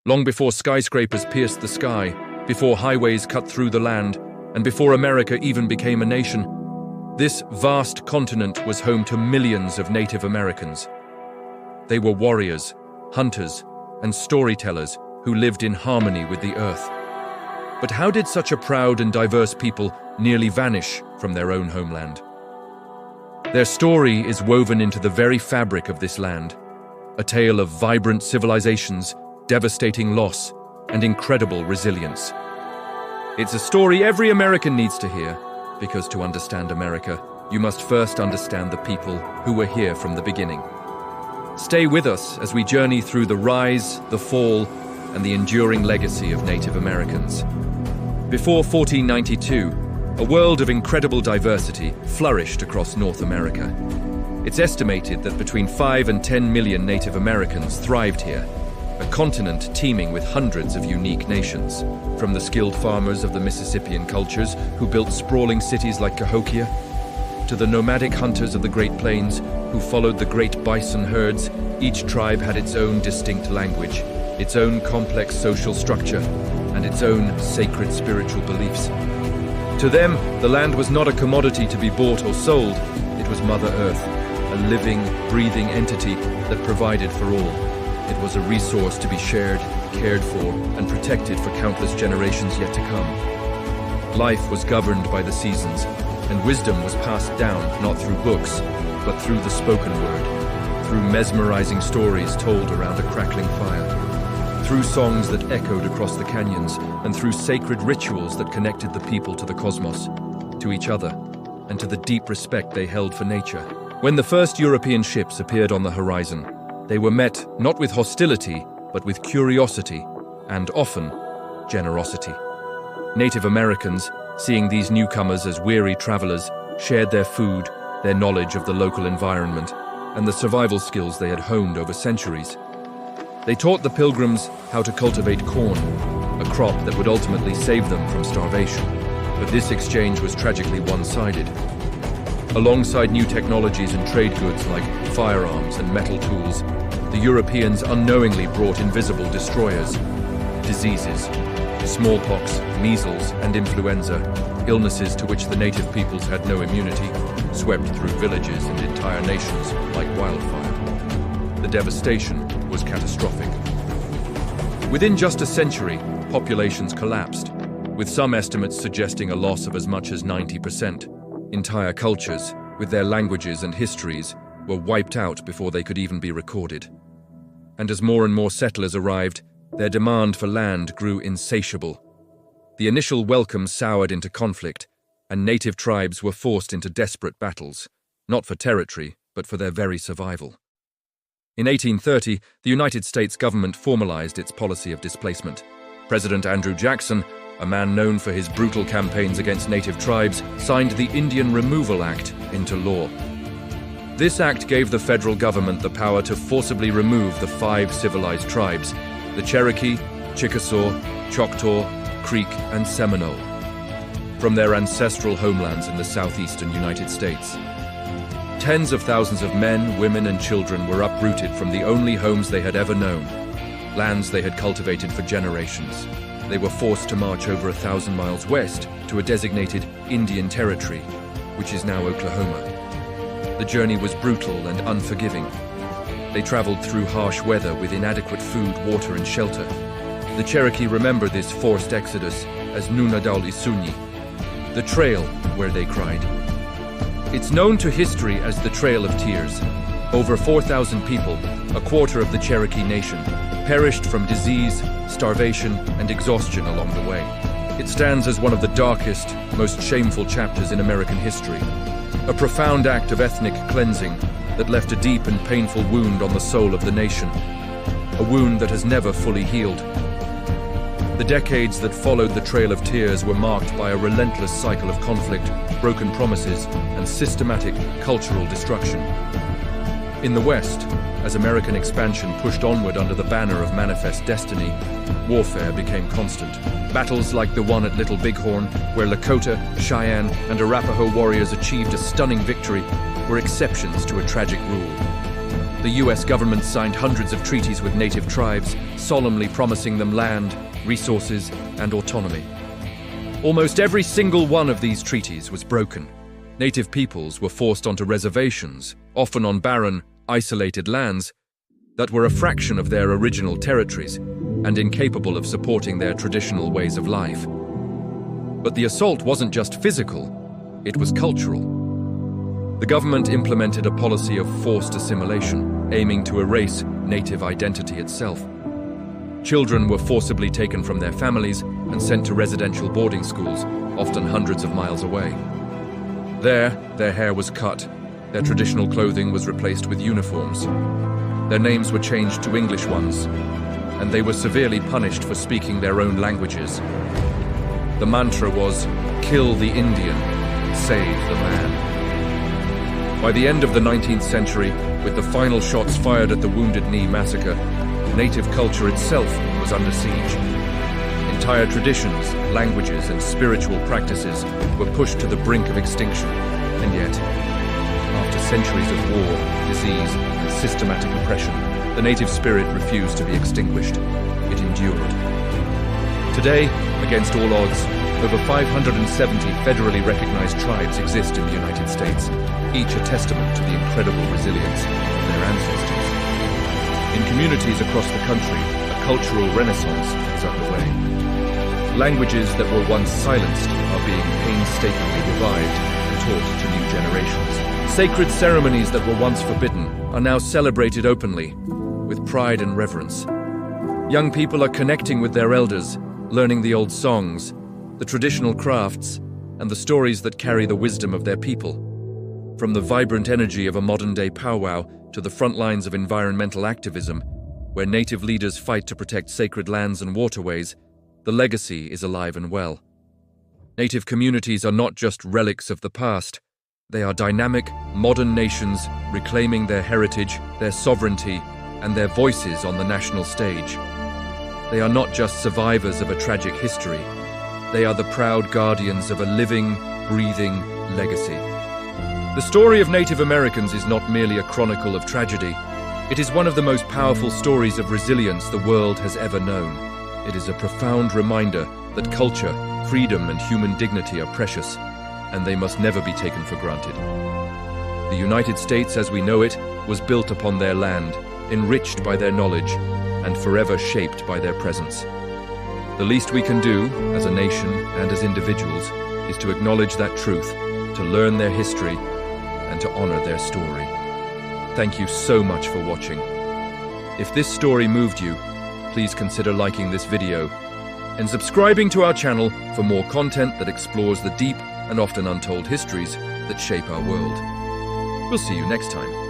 Long before skyscrapers pierced the sky, before highways cut through the land, and before America even became a nation, this vast continent was home to millions of Native Americans. They were warriors, hunters, and storytellers who lived in harmony with the earth. But how did such a proud and diverse people nearly vanish from their own homeland? Their story is woven into the very fabric of this land, a tale of vibrant civilizations, devastating loss, and incredible resilience. It's a story every American needs to hear, because to understand America, you must first understand the people who were here from the beginning. Stay with us as we journey through the rise, the fall, and the enduring legacy of Native Americans. Before 1492, a world of incredible diversity flourished across North America. It's estimated that between 5 and 10 million Native Americans thrived here, a continent teeming with hundreds of unique nations, from the skilled farmers of the Mississippian cultures who built sprawling cities like Cahokia, to the nomadic hunters of the Great Plains who followed the great bison herds. Each tribe had its own distinct language, its own complex social structure, and its own sacred spiritual beliefs. To them, the land was not a commodity to be bought or sold. It was Mother Earth, a living, breathing entity that provided for all. It was a resource to be shared, cared for, and protected for countless generations yet to come. Life was governed by the seasons, and wisdom was passed down not through books, but through the spoken word, through mesmerizing stories told around a crackling fire, through songs that echoed across the canyons, and through sacred rituals that connected the people to the cosmos, to each other, and to the deep respect they held for nature. When the first European ships appeared on the horizon, they were met not with hostility, but with curiosity, and often generosity. Native Americans, seeing these newcomers as weary travelers, shared their food, their knowledge of the local environment, and the survival skills they had honed over centuries. They taught the pilgrims how to cultivate corn, a crop that would ultimately save them from starvation. But this exchange was tragically one-sided. Alongside new technologies and trade goods like firearms and metal tools, the Europeans unknowingly brought invisible destroyers, diseases, smallpox, measles, and influenza, illnesses to which the native peoples had no immunity, swept through villages and entire nations like wildfire. The devastation was catastrophic. Within just a century, populations collapsed, with some estimates suggesting a loss of as much as 90%. Entire cultures, with their languages and histories, were wiped out before they could even be recorded. And as more and more settlers arrived, their demand for land grew insatiable. The initial welcome soured into conflict, and native tribes were forced into desperate battles, not for territory, but for their very survival. In 1830, the United States government formalized its policy of displacement. President Andrew Jackson, a man known for his brutal campaigns against native tribes, signed the Indian Removal Act into law. This act gave the federal government the power to forcibly remove the 5 civilized tribes: the Cherokee, Chickasaw, Choctaw, Creek, and Seminole, from their ancestral homelands in the southeastern United States. Tens of thousands of men, women, and children were uprooted from the only homes they had ever known, lands they had cultivated for generations. They were forced to march over 1,000 miles west to a designated Indian Territory, which is now Oklahoma. The journey was brutal and unforgiving. They traveled through harsh weather with inadequate food, water, and shelter. The Cherokee remember this forced exodus as Nunadaul Isunyi, the trail where they cried. It's known to history as the Trail of Tears. Over 4,000 people, a quarter of the Cherokee Nation, perished from disease, starvation, and exhaustion along the way. It stands as one of the darkest, most shameful chapters in American history, a profound act of ethnic cleansing that left a deep and painful wound on the soul of the nation, a wound that has never fully healed. The decades that followed the Trail of Tears were marked by a relentless cycle of conflict, broken promises, and systematic cultural destruction. In the West, as American expansion pushed onward under the banner of Manifest Destiny, warfare became constant. Battles like the one at Little Bighorn, where Lakota, Cheyenne, and Arapaho warriors achieved a stunning victory, were exceptions to a tragic rule. The US government signed hundreds of treaties with native tribes, solemnly promising them land, resources, and autonomy. Almost every single one of these treaties was broken. Native peoples were forced onto reservations, often on barren, isolated lands that were a fraction of their original territories and incapable of supporting their traditional ways of life. But the assault wasn't just physical, it was cultural. The government implemented a policy of forced assimilation, aiming to erase native identity itself. Children were forcibly taken from their families and sent to residential boarding schools, often hundreds of miles away. There, their hair was cut, their traditional clothing was replaced with uniforms. Their names were changed to English ones, and they were severely punished for speaking their own languages. The mantra was, "Kill the Indian, save the man." By the end of the 19th century, with the final shots fired at the Wounded Knee massacre, native culture itself was under siege. Entire traditions, languages, and spiritual practices were pushed to the brink of extinction. And yet, after centuries of war, disease, and systematic oppression, the native spirit refused to be extinguished. It endured. Today, against all odds, over 570 federally recognized tribes exist in the United States, each a testament to the incredible resilience of their ancestors. In communities across the country, a cultural renaissance is underway. Languages that were once silenced are being painstakingly revived and taught to new generations. Sacred ceremonies that were once forbidden are now celebrated openly, with pride and reverence. Young people are connecting with their elders, learning the old songs, the traditional crafts, and the stories that carry the wisdom of their people. From the vibrant energy of a modern-day powwow to the front lines of environmental activism, where native leaders fight to protect sacred lands and waterways, the legacy is alive and well. Native communities are not just relics of the past. They are dynamic, modern nations reclaiming their heritage, their sovereignty, and their voices on the national stage. They are not just survivors of a tragic history. They are the proud guardians of a living, breathing legacy. The story of Native Americans is not merely a chronicle of tragedy. It is one of the most powerful stories of resilience the world has ever known. It is a profound reminder that culture, freedom, and human dignity are precious, and they must never be taken for granted. The United States as we know it was built upon their land, enriched by their knowledge, and forever shaped by their presence. The least we can do, as a nation and as individuals, is to acknowledge that truth, to learn their history, and to honor their story. Thank you so much for watching. If this story moved you, please consider liking this video and subscribing to our channel for more content that explores the deep and often untold histories that shape our world. We'll see you next time.